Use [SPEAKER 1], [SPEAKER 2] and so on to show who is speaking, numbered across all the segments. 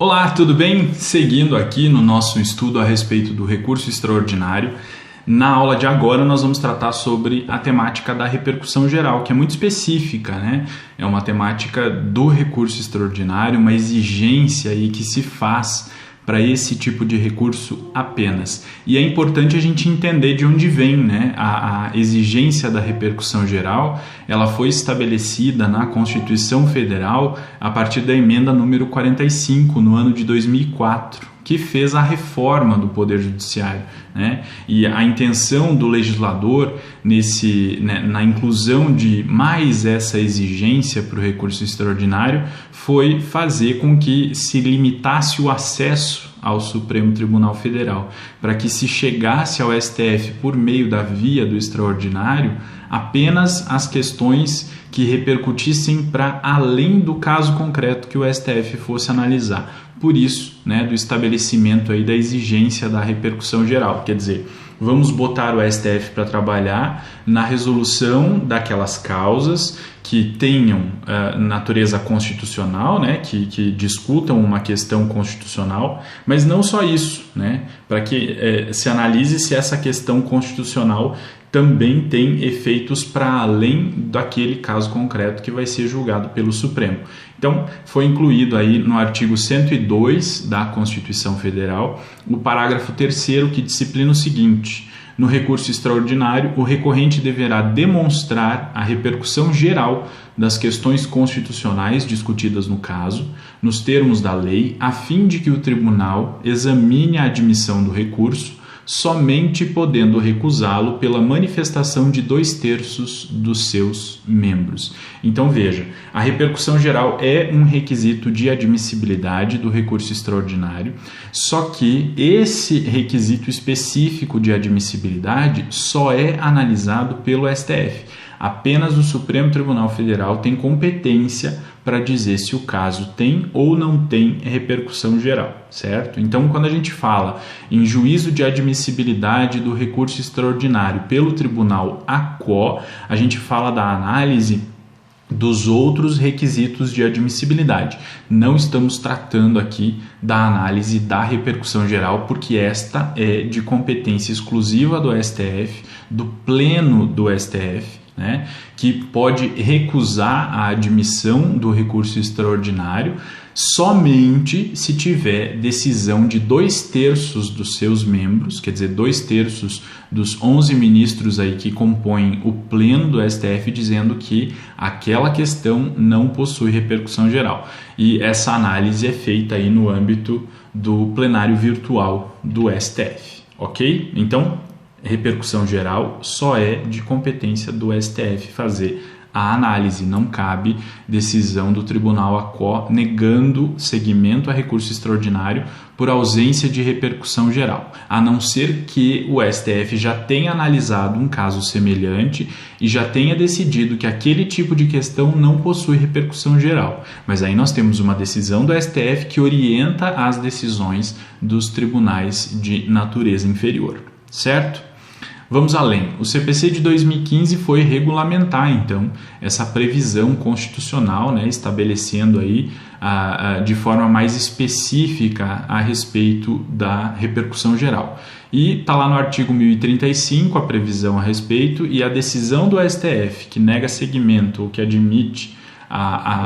[SPEAKER 1] Olá, tudo bem? Seguindo aqui no nosso estudo a respeito do recurso extraordinário, na aula de agora nós vamos tratar sobre a temática da repercussão geral, que é muito específica, né? É uma temática do recurso extraordinário, uma exigência aí que se faz para esse tipo de recurso apenas. E é importante a gente entender de onde vem, né? A exigência da repercussão geral, ela foi estabelecida na Constituição Federal a partir da emenda número 45, no ano de 2004, que fez a reforma do Poder Judiciário, né? E a intenção do legislador na inclusão de mais essa exigência para o recurso extraordinário foi fazer com que se limitasse o acesso ao Supremo Tribunal Federal, para que se chegasse ao STF por meio da via do extraordinário apenas as questões que repercutissem para além do caso concreto que o STF fosse analisar. Por isso, né, do estabelecimento aí da exigência da repercussão geral, quer dizer, vamos botar o STF para trabalhar na resolução daquelas causas que tenham natureza constitucional, né, que discutam uma questão constitucional, mas não só isso, né, para que se analise se essa questão constitucional também tem efeitos para além daquele caso concreto que vai ser julgado pelo Supremo. Então, foi incluído aí no artigo 102 da Constituição Federal o parágrafo 3º que disciplina o seguinte: no recurso extraordinário, o recorrente deverá demonstrar a repercussão geral das questões constitucionais discutidas no caso, nos termos da lei, a fim de que o tribunal examine a admissão do recurso, somente podendo recusá-lo pela manifestação de 2/3 dos seus membros. Então veja, a repercussão geral é um requisito de admissibilidade do recurso extraordinário, só que esse requisito específico de admissibilidade só é analisado pelo STF. Apenas o Supremo Tribunal Federal tem competência para dizer se o caso tem ou não tem repercussão geral, certo? Então, quando a gente fala em juízo de admissibilidade do recurso extraordinário pelo Tribunal ACO, a gente fala da análise dos outros requisitos de admissibilidade. Não estamos tratando aqui da análise da repercussão geral, porque esta é de competência exclusiva do STF, do Pleno do STF, né, que pode recusar a admissão do recurso extraordinário somente se tiver decisão de 2/3 dos seus membros, quer dizer, 2/3 dos 11 ministros aí que compõem o Pleno do STF, dizendo que aquela questão não possui repercussão geral. E essa análise é feita aí no âmbito do plenário virtual do STF, ok? Então, repercussão geral só é de competência do STF fazer a análise, não cabe decisão do Tribunal ACO negando seguimento a recurso extraordinário por ausência de repercussão geral, a não ser que o STF já tenha analisado um caso semelhante e já tenha decidido que aquele tipo de questão não possui repercussão geral. Mas aí nós temos uma decisão do STF que orienta as decisões dos tribunais de natureza inferior, certo? Vamos além. O CPC de 2015 foi regulamentar, então, essa previsão constitucional, né, estabelecendo aí de forma mais específica a respeito da repercussão geral. E está lá no artigo 1035 a previsão a respeito, e a decisão do STF que nega seguimento ou que admite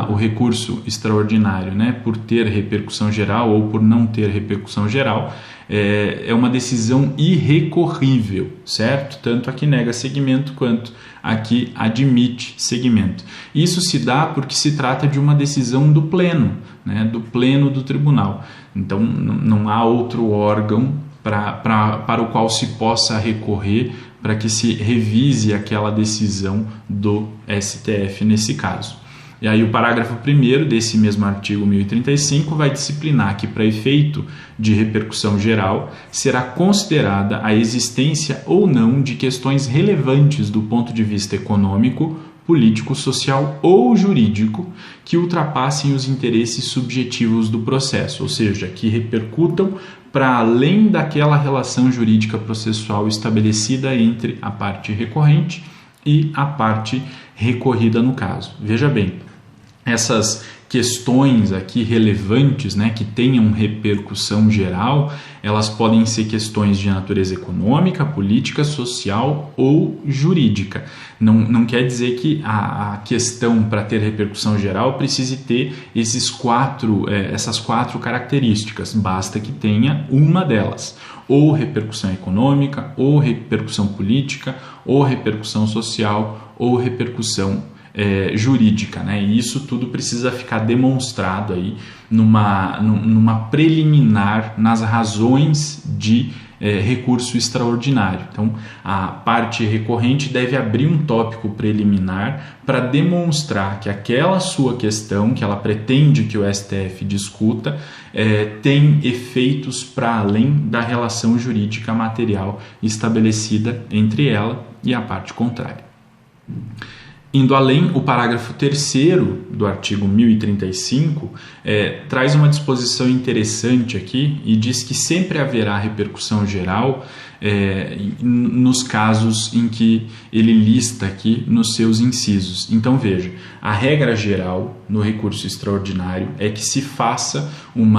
[SPEAKER 1] o recurso extraordinário, né, por ter repercussão geral ou por não ter repercussão geral, é uma decisão irrecorrível, certo? Tanto a que nega seguimento quanto a que admite seguimento. Isso se dá porque se trata de uma decisão do Pleno, né, do Pleno do Tribunal. Então não há outro órgão para o qual se possa recorrer para que se revise aquela decisão do STF nesse caso. E aí o parágrafo 1º desse mesmo artigo 1035 vai disciplinar que, para efeito de repercussão geral, será considerada a existência ou não de questões relevantes do ponto de vista econômico, político, social ou jurídico que ultrapassem os interesses subjetivos do processo, ou seja, que repercutam para além daquela relação jurídica processual estabelecida entre a parte recorrente e a parte recorrida no caso. Veja bem, essas questões aqui relevantes, né, que tenham repercussão geral, elas podem ser questões de natureza econômica, política, social ou jurídica. Não quer dizer que a questão, para ter repercussão geral, precise ter essas quatro características, basta que tenha uma delas, ou repercussão econômica, ou repercussão política, ou repercussão social, ou repercussão jurídica, né? E isso tudo precisa ficar demonstrado aí numa preliminar nas razões de recurso extraordinário. Então, a parte recorrente deve abrir um tópico preliminar para demonstrar que aquela sua questão, que ela pretende que o STF discuta, tem efeitos para além da relação jurídica material estabelecida entre ela e a parte contrária. Indo além, o parágrafo 3º do artigo 1035 traz uma disposição interessante aqui e diz que sempre haverá repercussão geral nos casos em que ele lista aqui nos seus incisos. Então veja, a regra geral no recurso extraordinário é que se faça um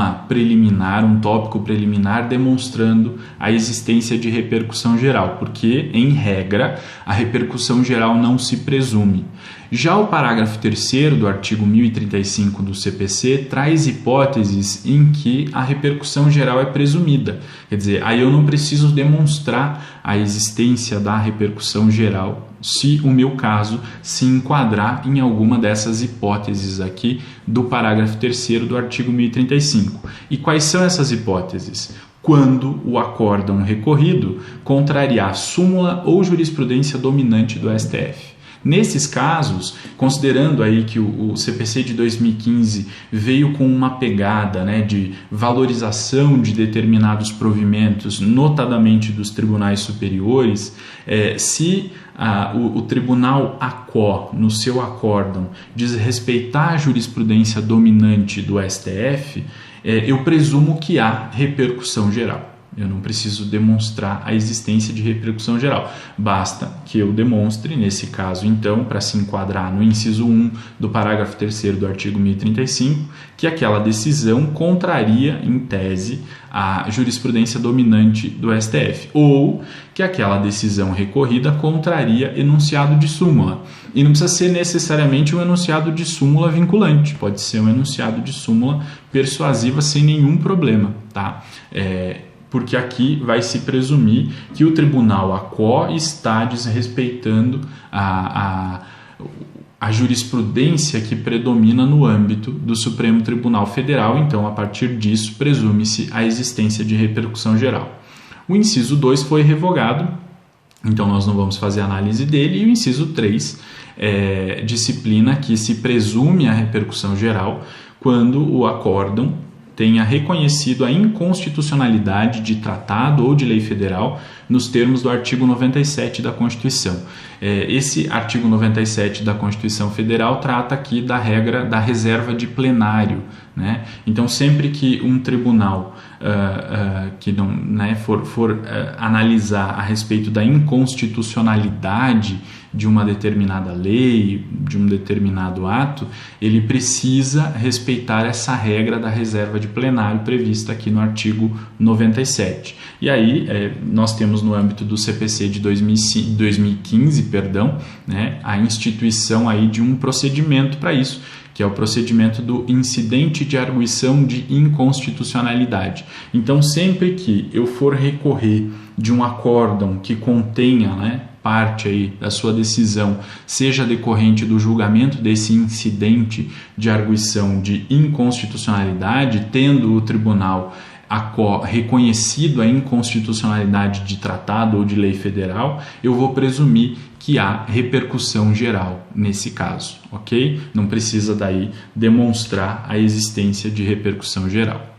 [SPEAKER 1] tópico preliminar demonstrando a existência de repercussão geral, porque, em regra, a repercussão geral não se presume. Já o parágrafo 3º do artigo 1035 do CPC traz hipóteses em que a repercussão geral é presumida. Quer dizer, aí eu não preciso demonstrar a existência da repercussão geral se o meu caso se enquadrar em alguma dessas hipóteses aqui do parágrafo 3º do artigo 1035. E quais são essas hipóteses? Quando o acórdão recorrido contrariar súmula ou jurisprudência dominante do STF. Nesses casos, considerando aí que o CPC de 2015 veio com uma pegada, né, de valorização de determinados provimentos, notadamente dos tribunais superiores, se o tribunal ACO, no seu acórdão, desrespeitar a jurisprudência dominante do STF, eu presumo que há repercussão geral. Eu não preciso demonstrar a existência de repercussão geral. Basta que eu demonstre, nesse caso, então, para se enquadrar no inciso 1 do parágrafo 3º do artigo 1035, que aquela decisão contraria, em tese, a jurisprudência dominante do STF, ou que aquela decisão recorrida contraria enunciado de súmula. E não precisa ser necessariamente um enunciado de súmula vinculante, pode ser um enunciado de súmula persuasiva sem nenhum problema, tá? Porque aqui vai se presumir que o tribunal ACO está desrespeitando a jurisprudência que predomina no âmbito do Supremo Tribunal Federal, então a partir disso presume-se a existência de repercussão geral. O inciso 2 foi revogado, então nós não vamos fazer análise dele, e o inciso 3 disciplina que se presume a repercussão geral quando o acórdão tenha reconhecido a inconstitucionalidade de tratado ou de lei federal nos termos do artigo 97 da Constituição. Esse artigo 97 da Constituição Federal trata aqui da regra da reserva de plenário, né? Então, sempre que um tribunal que não, né, for analisar a respeito da inconstitucionalidade de uma determinada lei, de um determinado ato, ele precisa respeitar essa regra da reserva de plenário prevista aqui no artigo 97. E aí nós temos no âmbito do CPC de 2015, né, a instituição aí de um procedimento para isso, que é o procedimento do incidente de arguição de inconstitucionalidade. Então, sempre que eu for recorrer de um acórdão que contenha, né, parte aí da sua decisão, seja decorrente do julgamento desse incidente de arguição de inconstitucionalidade, tendo o tribunal reconhecido a inconstitucionalidade de tratado ou de lei federal, eu vou presumir que há repercussão geral nesse caso, ok? Não precisa daí demonstrar a existência de repercussão geral.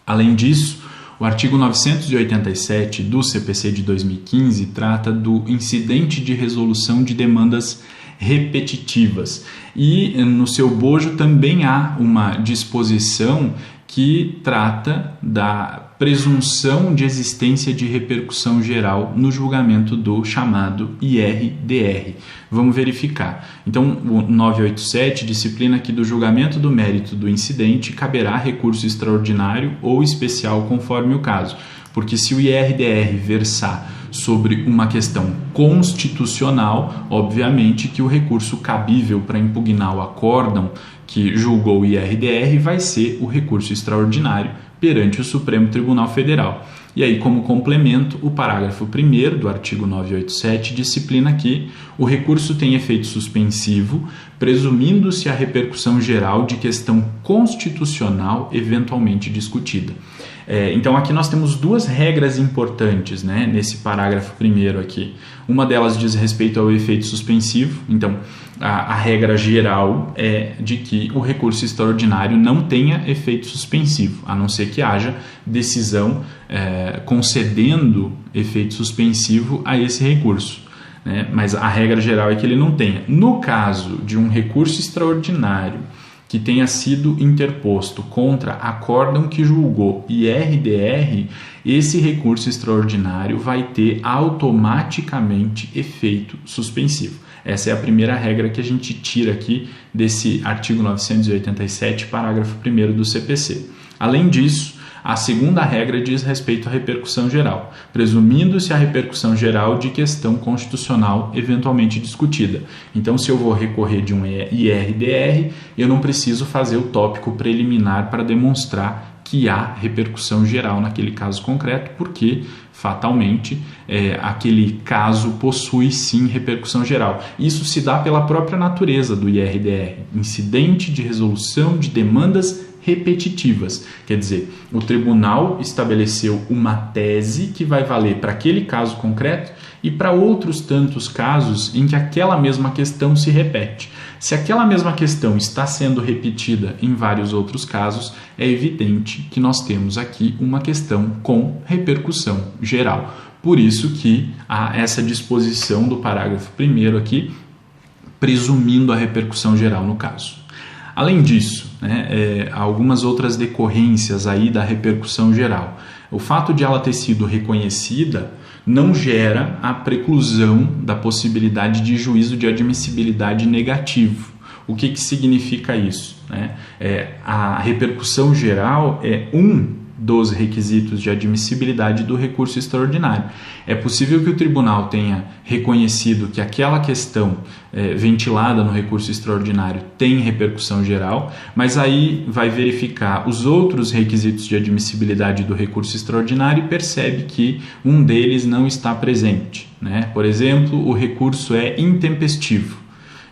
[SPEAKER 1] Além disso, o artigo 987 do CPC de 2015 trata do incidente de resolução de demandas repetitivas. E no seu bojo também há uma disposição que trata da presunção de existência de repercussão geral no julgamento do chamado IRDR. Vamos verificar. Então, o 987 disciplina que do julgamento do mérito do incidente caberá recurso extraordinário ou especial conforme o caso. Porque se o IRDR versar sobre uma questão constitucional, obviamente que o recurso cabível para impugnar o acórdão que julgou o IRDR vai ser o recurso extraordinário perante o Supremo Tribunal Federal. E aí, como complemento, o parágrafo 1º do artigo 987 disciplina que o recurso tem efeito suspensivo, presumindo-se a repercussão geral de questão constitucional eventualmente discutida. Então, aqui nós temos duas regras importantes, né, nesse parágrafo 1º aqui. Uma delas diz respeito ao efeito suspensivo. Então, a regra geral é de que o recurso extraordinário não tenha efeito suspensivo, a não ser que haja decisão concedendo efeito suspensivo a esse recurso. Mas a regra geral é que ele não tenha. No caso de um recurso extraordinário que tenha sido interposto contra acórdão que julgou IRDR, esse recurso extraordinário vai ter automaticamente efeito suspensivo. Essa é a primeira regra que a gente tira aqui desse artigo 987, parágrafo 1º do CPC. Além disso, a segunda regra diz respeito à repercussão geral, presumindo-se a repercussão geral de questão constitucional eventualmente discutida. Então, se eu vou recorrer de um IRDR, eu não preciso fazer o tópico preliminar para demonstrar que há repercussão geral naquele caso concreto, porque, fatalmente, aquele caso possui sim repercussão geral. Isso se dá pela própria natureza do IRDR, incidente de resolução de demandas repetitivas. Quer dizer, o tribunal estabeleceu uma tese que vai valer para aquele caso concreto e para outros tantos casos em que aquela mesma questão se repete. Se aquela mesma questão está sendo repetida em vários outros casos, é evidente que nós temos aqui uma questão com repercussão geral. Por isso que há essa disposição do parágrafo 1º aqui, presumindo a repercussão geral no caso. Além disso, há algumas outras decorrências aí da repercussão geral. O fato de ela ter sido reconhecida não gera a preclusão da possibilidade de juízo de admissibilidade negativo. O que significa isso? A repercussão geral é um dos requisitos de admissibilidade do recurso extraordinário. É possível que o tribunal tenha reconhecido que aquela questão ventilada no recurso extraordinário tem repercussão geral, mas aí vai verificar os outros requisitos de admissibilidade do recurso extraordinário e percebe que um deles não está presente. Por exemplo, o recurso é intempestivo,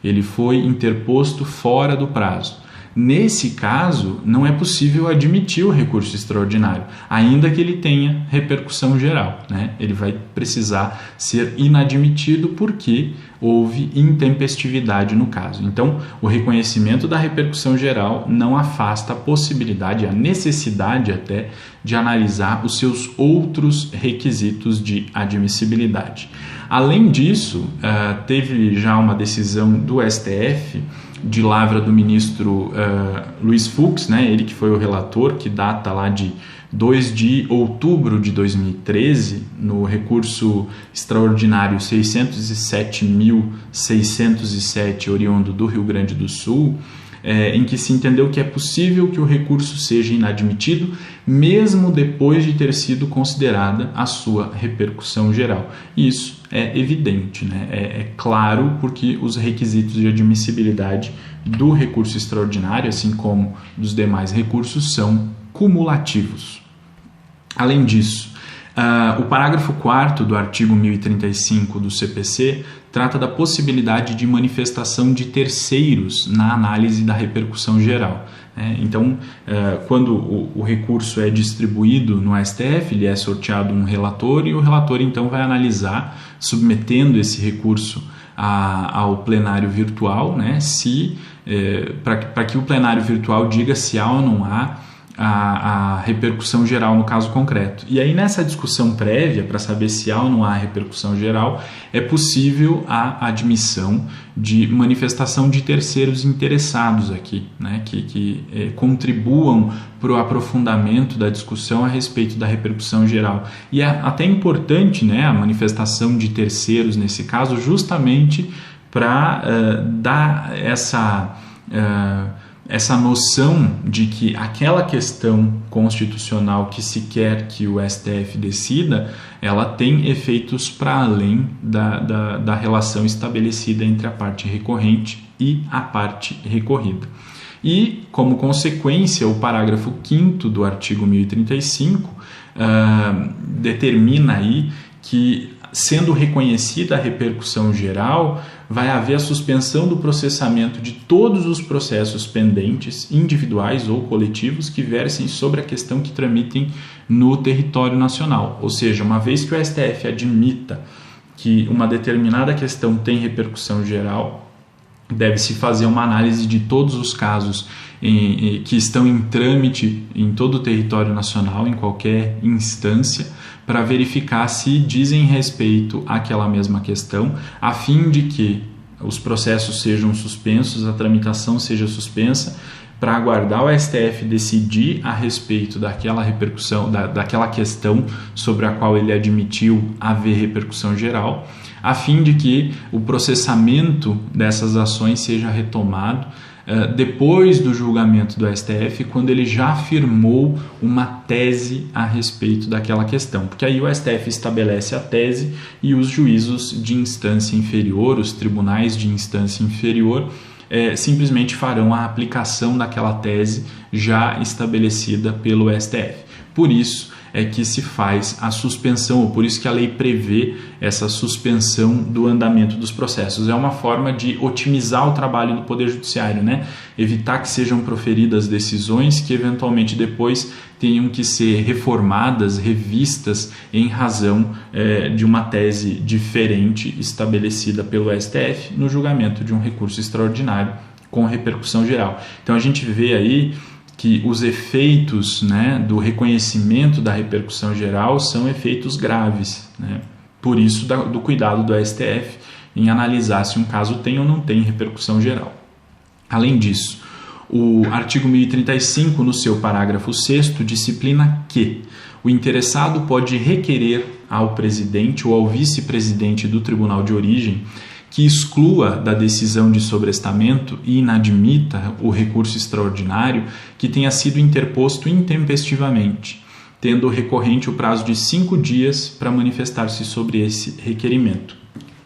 [SPEAKER 1] ele foi interposto fora do prazo. Nesse caso, não é possível admitir o recurso extraordinário, ainda que ele tenha repercussão geral. Ele vai precisar ser inadmitido porque houve intempestividade no caso. Então, o reconhecimento da repercussão geral não afasta a possibilidade, a necessidade até, de analisar os seus outros requisitos de admissibilidade. Além disso, teve já uma decisão do STF de lavra do ministro Luiz Fux, ele que foi o relator, que data lá de 2 de outubro de 2013, no recurso extraordinário 607.607, oriundo do Rio Grande do Sul, em que se entendeu que é possível que o recurso seja inadmitido, mesmo depois de ter sido considerada a sua repercussão geral. Isso é evidente, é claro, porque os requisitos de admissibilidade do recurso extraordinário, assim como dos demais recursos, são cumulativos. Além disso, o parágrafo 4º do artigo 1035 do CPC trata da possibilidade de manifestação de terceiros na análise da repercussão geral. Então, quando o recurso é distribuído no STF, ele é sorteado um relator e o relator então vai analisar, submetendo esse recurso ao plenário virtual, para que o plenário virtual diga se há ou não há a repercussão geral no caso concreto. E aí nessa discussão prévia, para saber se há ou não há repercussão geral, é possível a admissão de manifestação de terceiros interessados aqui, né, que contribuam para o aprofundamento da discussão a respeito da repercussão geral. E é até importante, né, a manifestação de terceiros nesse caso, justamente para dar essa noção de que aquela questão constitucional que se quer que o STF decida, ela tem efeitos para além da relação estabelecida entre a parte recorrente e a parte recorrida. E, como consequência, o parágrafo 5º do artigo 1035 determina aí que, sendo reconhecida a repercussão geral, vai haver a suspensão do processamento de todos os processos pendentes, individuais ou coletivos, que versem sobre a questão que tramitem no território nacional. Ou seja, uma vez que o STF admita que uma determinada questão tem repercussão geral, deve-se fazer uma análise de todos os casos que estão em trâmite em todo o território nacional, em qualquer instância, para verificar se dizem respeito àquela mesma questão, a fim de que os processos sejam suspensos, a tramitação seja suspensa, para aguardar o STF decidir a respeito daquela repercussão, daquela questão sobre a qual ele admitiu haver repercussão geral, a fim de que o processamento dessas ações seja retomado depois do julgamento do STF, quando ele já afirmou uma tese a respeito daquela questão, porque aí o STF estabelece a tese e os juízos de instância inferior, os tribunais de instância inferior, simplesmente farão a aplicação daquela tese já estabelecida pelo STF. Por isso é que se faz a suspensão, ou por isso que a lei prevê essa suspensão do andamento dos processos. É uma forma de otimizar o trabalho do Poder Judiciário, né? Evitar que sejam proferidas decisões que eventualmente depois tenham que ser reformadas, revistas em razão de uma tese diferente estabelecida pelo STF no julgamento de um recurso extraordinário com repercussão geral. Então a gente vê aí que os efeitos, né, do reconhecimento da repercussão geral são efeitos graves, né? Por isso do cuidado do STF em analisar se um caso tem ou não tem repercussão geral. Além disso, o artigo 1035, no seu parágrafo 6º, disciplina que o interessado pode requerer ao presidente ou ao vice-presidente do tribunal de origem que exclua da decisão de sobrestamento e inadmita o recurso extraordinário que tenha sido interposto intempestivamente, tendo o recorrente o prazo de 5 dias para manifestar-se sobre esse requerimento.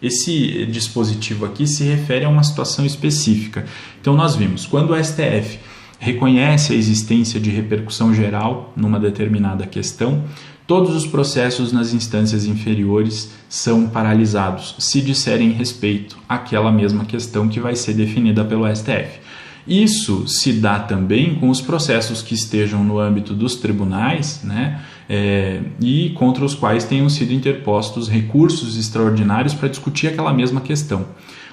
[SPEAKER 1] Esse dispositivo aqui se refere a uma situação específica. Então nós vimos, quando o STF reconhece a existência de repercussão geral numa determinada questão, todos os processos nas instâncias inferiores são paralisados, se disserem respeito àquela mesma questão que vai ser definida pelo STF. Isso se dá também com os processos que estejam no âmbito dos tribunais, né, e contra os quais tenham sido interpostos recursos extraordinários para discutir aquela mesma questão.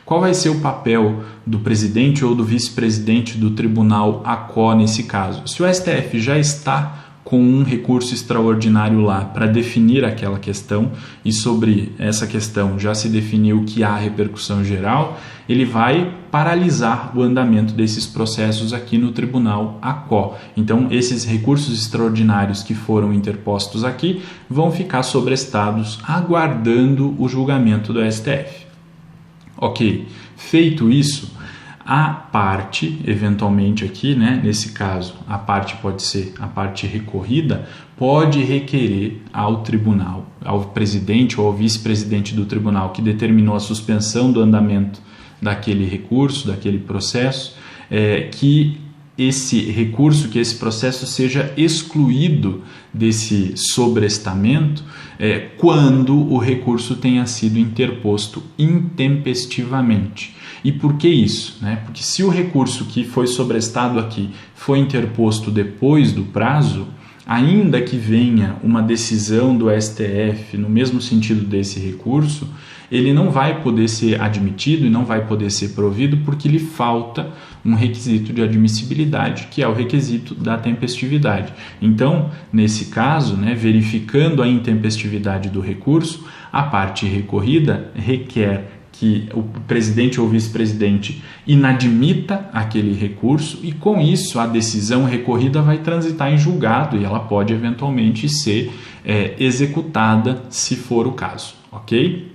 [SPEAKER 1] Qual vai ser o papel do presidente ou do vice-presidente do tribunal ACO nesse caso? Se o STF já está com um recurso extraordinário lá para definir aquela questão e sobre essa questão já se definiu que há repercussão geral, ele vai paralisar o andamento desses processos aqui no tribunal ACO. Então, esses recursos extraordinários que foram interpostos aqui vão ficar sobrestados aguardando o julgamento do STF. Ok, feito isso, a parte, eventualmente aqui, né, nesse caso, a parte pode ser a parte recorrida, pode requerer ao tribunal, ao presidente ou ao vice-presidente do tribunal que determinou a suspensão do andamento daquele recurso, daquele processo, que esse recurso, que esse processo seja excluído desse sobrestamento quando o recurso tenha sido interposto intempestivamente. E por que isso? Porque se o recurso que foi sobrestado aqui foi interposto depois do prazo, ainda que venha uma decisão do STF no mesmo sentido desse recurso, ele não vai poder ser admitido e não vai poder ser provido porque lhe falta um requisito de admissibilidade, que é o requisito da tempestividade. Então, nesse caso, né, verificando a intempestividade do recurso, a parte recorrida requer que o presidente ou vice-presidente inadmita aquele recurso e, com isso, a decisão recorrida vai transitar em julgado e ela pode eventualmente ser executada se for o caso, ok?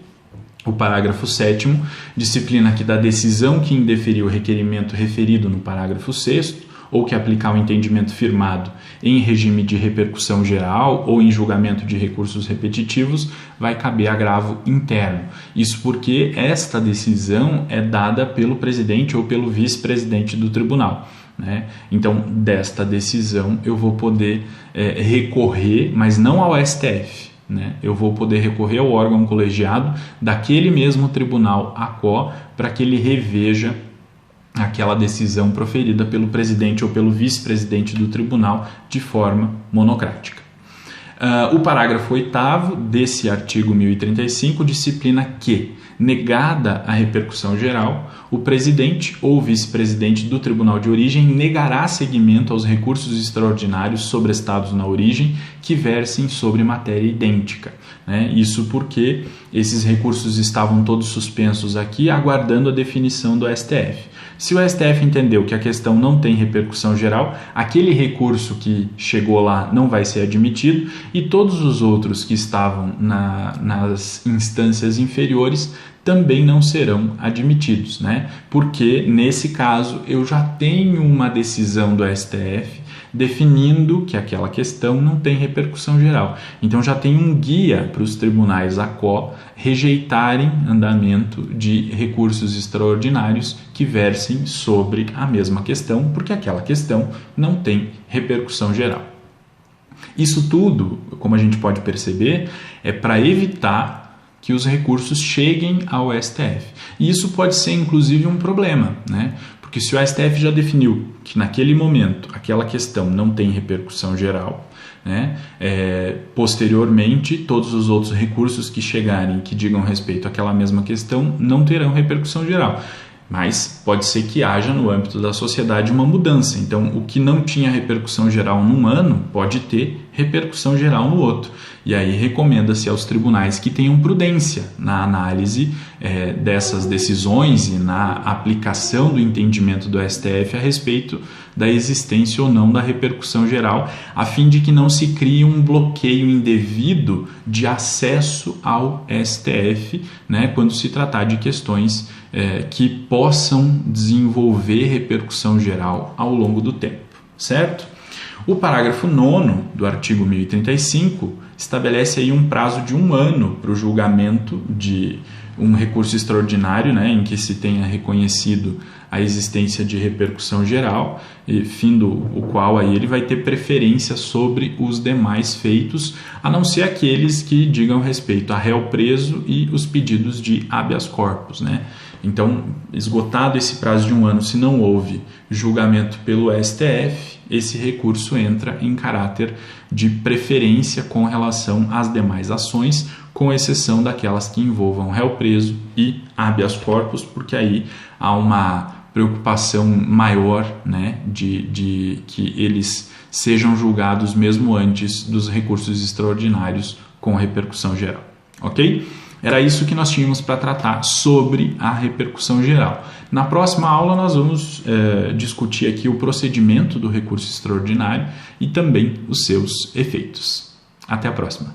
[SPEAKER 1] O parágrafo 7º disciplina que da decisão que indeferir o requerimento referido no parágrafo 6º ou que aplicar o entendimento firmado em regime de repercussão geral ou em julgamento de recursos repetitivos, vai caber agravo interno. Isso porque esta decisão é dada pelo presidente ou pelo vice-presidente do tribunal, né? Então, desta decisão eu vou poder recorrer, mas não ao STF, né? Eu vou poder recorrer ao órgão colegiado daquele mesmo tribunal ACO para que ele reveja aquela decisão proferida pelo presidente ou pelo vice-presidente do tribunal de forma monocrática. O parágrafo 8º desse artigo 1035 disciplina que, negada a repercussão geral, o presidente ou vice-presidente do tribunal de origem negará seguimento aos recursos extraordinários sobrestados na origem que versem sobre matéria idêntica, né? Isso porque esses recursos estavam todos suspensos aqui, aguardando a definição do STF. Se o STF entendeu que a questão não tem repercussão geral, aquele recurso que chegou lá não vai ser admitido e todos os outros que estavam nas instâncias inferiores também não serão admitidos, né? Porque, nesse caso, eu já tenho uma decisão do STF definindo que aquela questão não tem repercussão geral. Então, já tem um guia para os tribunais ACO rejeitarem andamento de recursos extraordinários que versem sobre a mesma questão, porque aquela questão não tem repercussão geral. Isso tudo, como a gente pode perceber, é para evitar que os recursos cheguem ao STF. E isso pode ser, inclusive, um problema, né? Porque se o STF já definiu que naquele momento aquela questão não tem repercussão geral, né, posteriormente todos os outros recursos que chegarem que digam respeito àquela mesma questão não terão repercussão geral. Mas pode ser que haja no âmbito da sociedade uma mudança. Então, o que não tinha repercussão geral num ano pode ter repercussão geral no outro. E aí recomenda-se aos tribunais que tenham prudência na análise dessas decisões e na aplicação do entendimento do STF a respeito da existência ou não da repercussão geral, a fim de que não se crie um bloqueio indevido de acesso ao STF, né, quando se tratar de questões que possam desenvolver repercussão geral ao longo do tempo, certo? O parágrafo 9º do artigo 1035 estabelece aí um prazo de 1 ano para o julgamento de um recurso extraordinário, né, em que se tenha reconhecido a existência de repercussão geral, e findo o qual aí ele vai ter preferência sobre os demais feitos, a não ser aqueles que digam respeito a réu preso e os pedidos de habeas corpus, né? Então, esgotado esse prazo de 1 ano, se não houve julgamento pelo STF, esse recurso entra em caráter de preferência com relação às demais ações, com exceção daquelas que envolvam réu preso e habeas corpus, porque aí há uma preocupação maior, né, de que eles sejam julgados mesmo antes dos recursos extraordinários com repercussão geral, ok? Era isso que nós tínhamos para tratar sobre a repercussão geral. Na próxima aula nós vamos discutir aqui o procedimento do recurso extraordinário e também os seus efeitos. Até a próxima.